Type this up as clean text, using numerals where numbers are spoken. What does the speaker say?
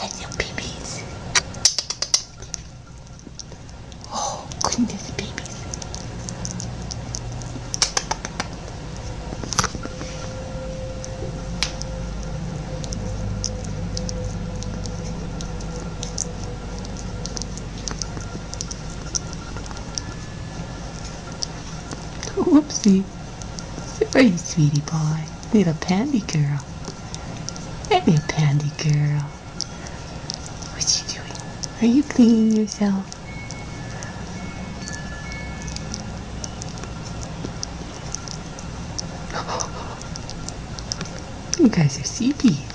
Hello, babies. Oh, goodness, babies. Whoopsie. Sorry, sweetie boy. Little pandy girl. Hey, little pandy girl. What you doing? Are you cleaning yourself? You guys are sleepy.